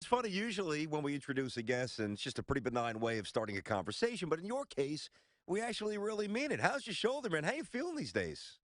funny. Usually when we introduce a guest, and it's just a pretty benign way of starting a conversation, but in your case, we actually really mean it. How's your shoulder, man? How you feeling these days?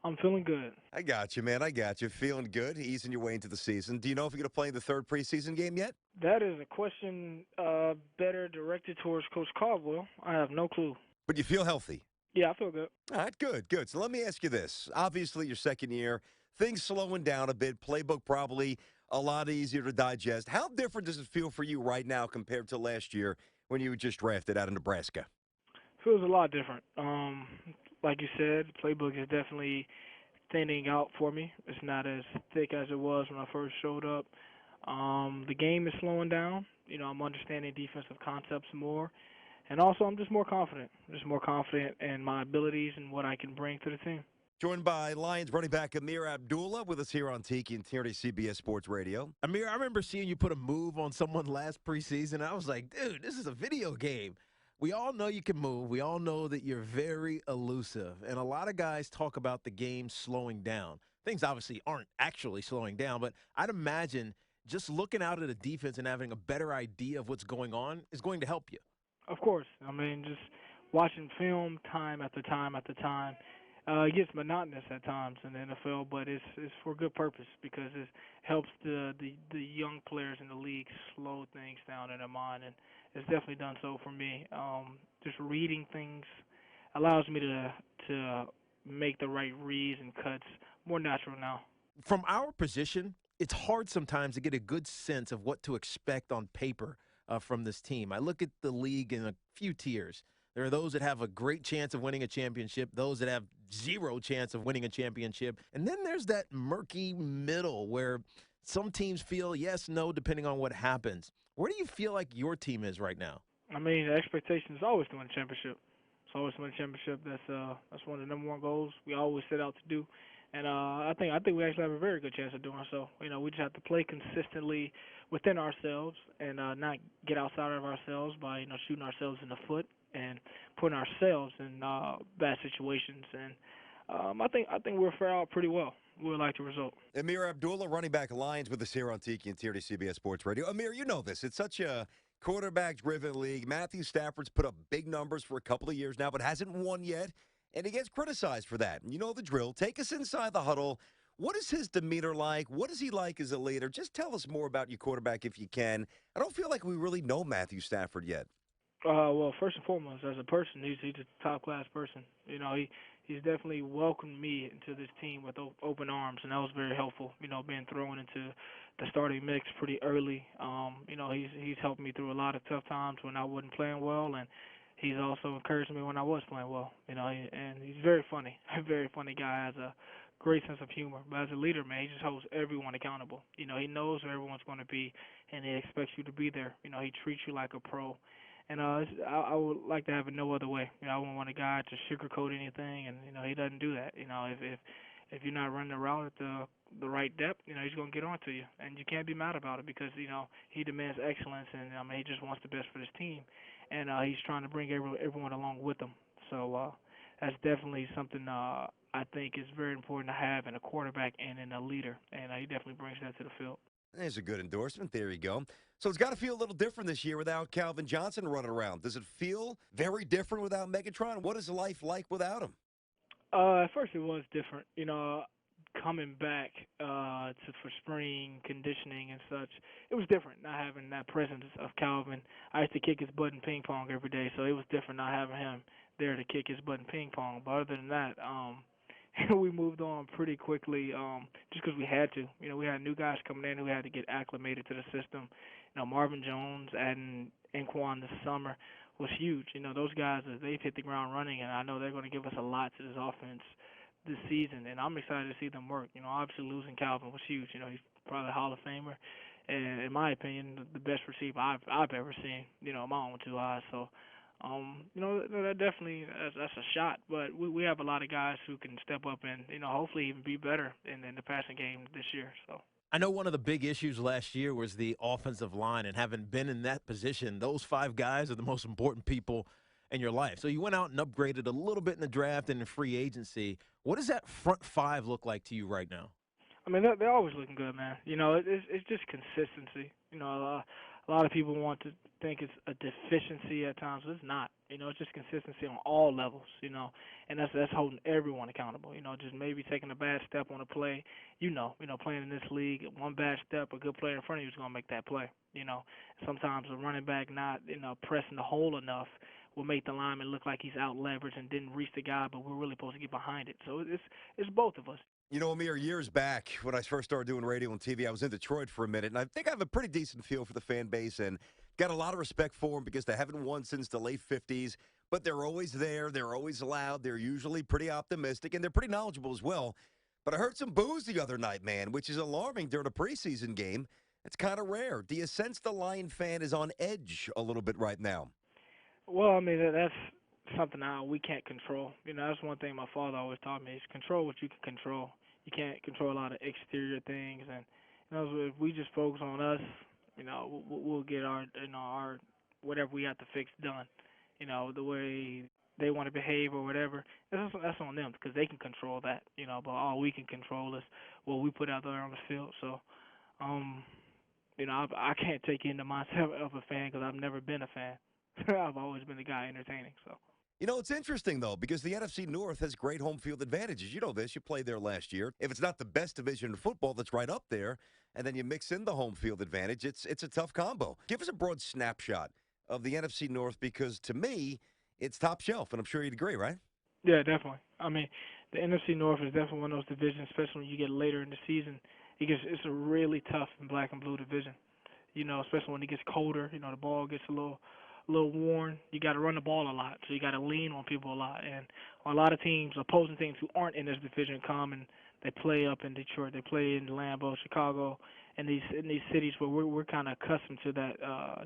I'm feeling good. I got you, man. I got you. Feeling good, easing your way into the season. Do you know if you're going to play in the third preseason game yet? That is a question better directed towards Coach Caldwell. I have no clue. But you feel healthy. Yeah, I feel good. All right, good, good. So let me ask you this. Obviously, your second year, things slowing down a bit. Playbook probably a lot easier to digest. How different does it feel for you right now compared to last year when you were just drafted out of Nebraska? Feels a lot different. Like you said, the playbook is definitely thinning out for me. It's not as thick as it was when I first showed up. The game is slowing down. I'm understanding defensive concepts more. And also, I'm just more confident. Just more confident in my abilities and what I can bring to the team. Joined by Lions running back Ameer Abdullah with us here on Tiki and Tierney CBS Sports Radio. Amir, I remember seeing you put a move on someone last preseason. I was like, dude, this is a video game. We all know you can move. We all know that you're very elusive. And a lot of guys talk about the game slowing down. Things obviously aren't actually slowing down, but I'd imagine just looking out at a defense and having a better idea of what's going on is going to help you. Of course. I mean, just watching film time after time after time. It gets monotonous at times in the NFL, but it's for good purpose because it helps the young players in the league slow things down in their mind, and it's definitely done so for me. Just reading things allows me to make the right reads and cuts more natural now. From our position, it's hard sometimes to get a good sense of what to expect on paper from this team. I look at the league in a few tiers. There are those that have a great chance of winning a championship, those that have zero chance of winning a championship. And then there's that murky middle where some teams feel yes, no, depending on what happens. Where do you feel like your team is right now? I mean, the expectation is always to win a championship. It's always to win a championship. That's one of the number one goals we always set out to do. And I think we actually have a very good chance of doing so. We just have to play consistently within ourselves and not get outside of ourselves by shooting ourselves in the foot and putting ourselves in bad situations. And I think we'll fare out pretty well. We like the result. Ameer Abdullah, running back Lions with us here on Tiki and Tierney CBS Sports Radio. Ameer, you know this. It's such a quarterback-driven league. Matthew Stafford's put up big numbers for a couple of years now, but hasn't won yet. And he gets criticized for that. You know the drill. Take us inside the huddle. What is his demeanor like? What is he like as a leader? Just tell us more about your quarterback if you can. I don't feel like we really know Matthew Stafford yet. Well, first and foremost, as a person, he's a top-class person. He's definitely welcomed me into this team with open arms, and that was very helpful. Being thrown into the starting mix pretty early. He's helped me through a lot of tough times when I wasn't playing well, and he's also encouraged me when I was playing well. And he's very funny, a very funny guy. Has a great sense of humor. But as a leader, man, he just holds everyone accountable. He knows where everyone's going to be, and he expects you to be there. He treats you like a pro. And I would like to have it no other way. I wouldn't want a guy to sugarcoat anything, and he doesn't do that. If you're not running the route at the right depth, he's going to get on to you, and you can't be mad about it because he demands excellence, and he just wants the best for his team, and he's trying to bring everyone along with him. So that's definitely something I think is very important to have in a quarterback and in a leader, and he definitely brings that to the field. There's a good endorsement. There you go. So it's got to feel a little different this year without Calvin Johnson running around. Does it feel very different without Megatron? What is life like without him? At first it was different. Coming back for spring conditioning and such, it was different not having that presence of Calvin. I used to kick his butt in ping pong every day, so it was different not having him there to kick his butt in ping pong. But other than that, we moved on pretty quickly just because we had to. We had new guys coming in who had to get acclimated to the system. Marvin Jones and Anquan this summer was huge. Those guys, they've hit the ground running, and I know they're going to give us a lot to this offense this season, and I'm excited to see them work. Obviously losing Calvin was huge. He's probably a Hall of Famer, and in my opinion, the best receiver I've ever seen. In my own two eyes. So, that definitely that's a shot. But we have a lot of guys who can step up and hopefully even be better in the passing game this year. So. I know one of the big issues last year was the offensive line, and having been in that position, those five guys are the most important people in your life. So you went out and upgraded a little bit in the draft and in free agency. What does that front five look like to you right now? I mean, they're always looking good, man. It's just consistency. A lot of people want to think it's a deficiency at times, but it's not. It's just consistency on all levels. And that's holding everyone accountable. Just maybe taking a bad step on a play. Playing in this league, one bad step, a good player in front of you is going to make that play. Sometimes a running back not pressing the hole enough will make the lineman look like he's out leveraged and didn't reach the guy, but we're really supposed to get behind it. So it's both of us. Amir, years back when I first started doing radio and TV, I was in Detroit for a minute, and I think I have a pretty decent feel for the fan base and got a lot of respect for them because they haven't won since the late 50s, but they're always there. They're always loud. They're usually pretty optimistic, and they're pretty knowledgeable as well. But I heard some boos the other night, man, which is alarming during a preseason game. It's kind of rare. Do you sense the Lion fan is on edge a little bit right now? Well, I mean, that's something we can't control. That's one thing my father always taught me is control what you can control. You can't control a lot of exterior things, and if we just focus on us, we'll get our whatever we have to fix done. The way they want to behave or whatever, that's on them because they can control that. But all we can control is what we put out there on the field. So, I can't take into myself of a fan because I've never been a fan. I've always been the guy entertaining. So. It's interesting, though, because the NFC North has great home field advantages. You know this. You played there last year. If it's not the best division in football, that's right up there. And then you mix in the home field advantage. It's a tough combo. Give us a broad snapshot of the NFC North because, to me, it's top shelf. And I'm sure you'd agree, right? Yeah, definitely. I mean, the NFC North is definitely one of those divisions, especially when you get later in the season. It's a really tough and black and blue division. Especially when it gets colder. The ball gets a little worn. You got to run the ball a lot, so you got to lean on people a lot. And a lot of teams, opposing teams who aren't in this division, come and they play up in Detroit, they play in Lambeau, Chicago, and these cities where we're kind of accustomed to that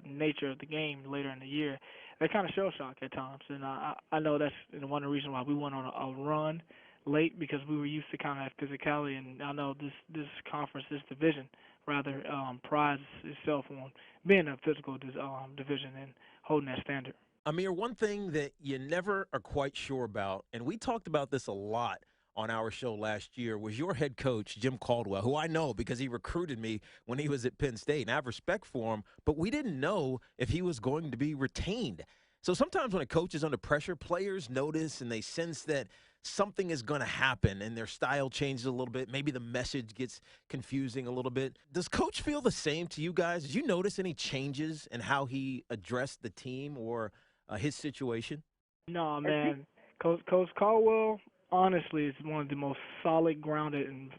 nature of the game later in the year. They kind of shell shock at times, and I know that's one of the reasons why we went on a run late because we were used to kind of have physicality, and I know this conference, this division, rather prides itself on being a physical division and holding that standard. Amir, one thing that you never are quite sure about, and we talked about this a lot on our show last year, was your head coach, Jim Caldwell, who I know because he recruited me when he was at Penn State, and I have respect for him, but we didn't know if he was going to be retained. So sometimes when a coach is under pressure, players notice and they sense that something is going to happen and their style changes a little bit. Maybe the message gets confusing a little bit. Does Coach feel the same to you guys? Did you notice any changes in how he addressed the team or his situation? No, man. Coach Caldwell, honestly, is one of the most solid, grounded, and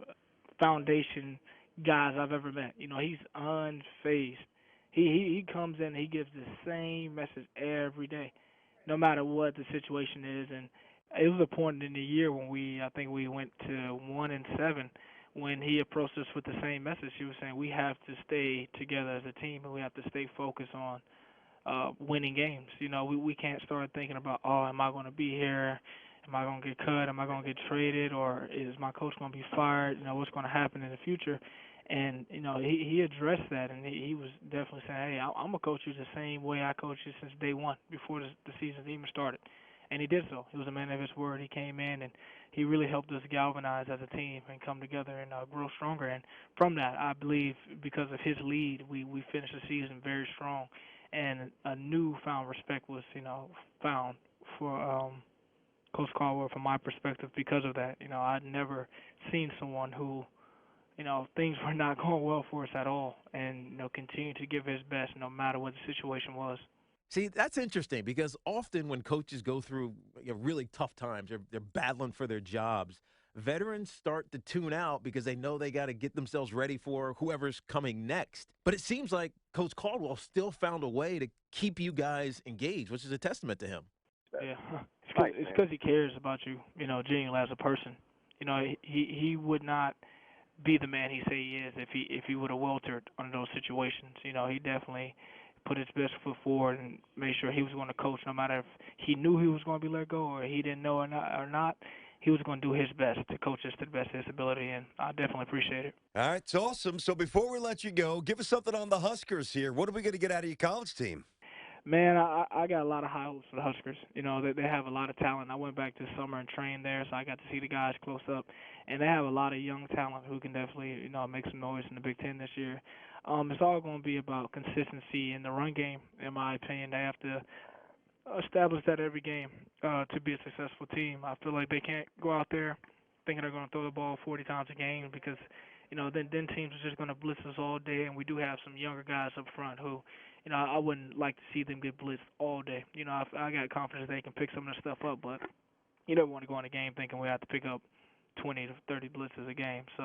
foundation guys I've ever met. He's unfazed. He comes in, he gives the same message every day, no matter what the situation is. And it was a point in the year when I think we went to 1-7, when he approached us with the same message. He was saying we have to stay together as a team and we have to stay focused on winning games. We can't start thinking about, am I going to be here? Am I going to get cut? Am I going to get traded? Or is my coach going to be fired? What's going to happen in the future? And, he addressed that, and he was definitely saying, hey, I'm going to coach you the same way I coached you since day one, before the season even started. And he did so. He was a man of his word. He came in, and he really helped us galvanize as a team and come together and grow stronger. And from that, I believe, because of his lead, we finished the season very strong. And a newfound respect was, found for Coach Caldwell from my perspective because of that. I'd never seen someone who, things were not going well for us at all and, continued to give his best no matter what the situation was. See, that's interesting because often when coaches go through really tough times, they're battling for their jobs, veterans start to tune out because they know they got to get themselves ready for whoever's coming next. But it seems like Coach Caldwell still found a way to keep you guys engaged, which is a testament to him. Yeah, it's because he cares about you, genuinely as a person. He would not be the man he say he is if he would have weltered under those situations. He definitely put his best foot forward and made sure he was going to coach no matter if he knew he was going to be let go or he didn't know or not. He was going to do his best to coach us to the best of his ability, and I definitely appreciate it. All right, it's awesome. So before we let you go, give us something on the Huskers here. What are we going to get out of your college team? Man, I got a lot of high hopes for the Huskers. They have a lot of talent. I went back this summer and trained there, so I got to see the guys close up. And they have a lot of young talent who can definitely, make some noise in the Big Ten this year. It's all going to be about consistency in the run game, in my opinion. They have to establish that every game to be a successful team. I feel like they can't go out there thinking they're going to throw the ball 40 times a game because, then teams are just going to blitz us all day, and we do have some younger guys up front who, I wouldn't like to see them get blitzed all day. I got confidence they can pick some of the stuff up, but you don't want to go in a game thinking we have to pick up 20 to 30 blitzes a game. So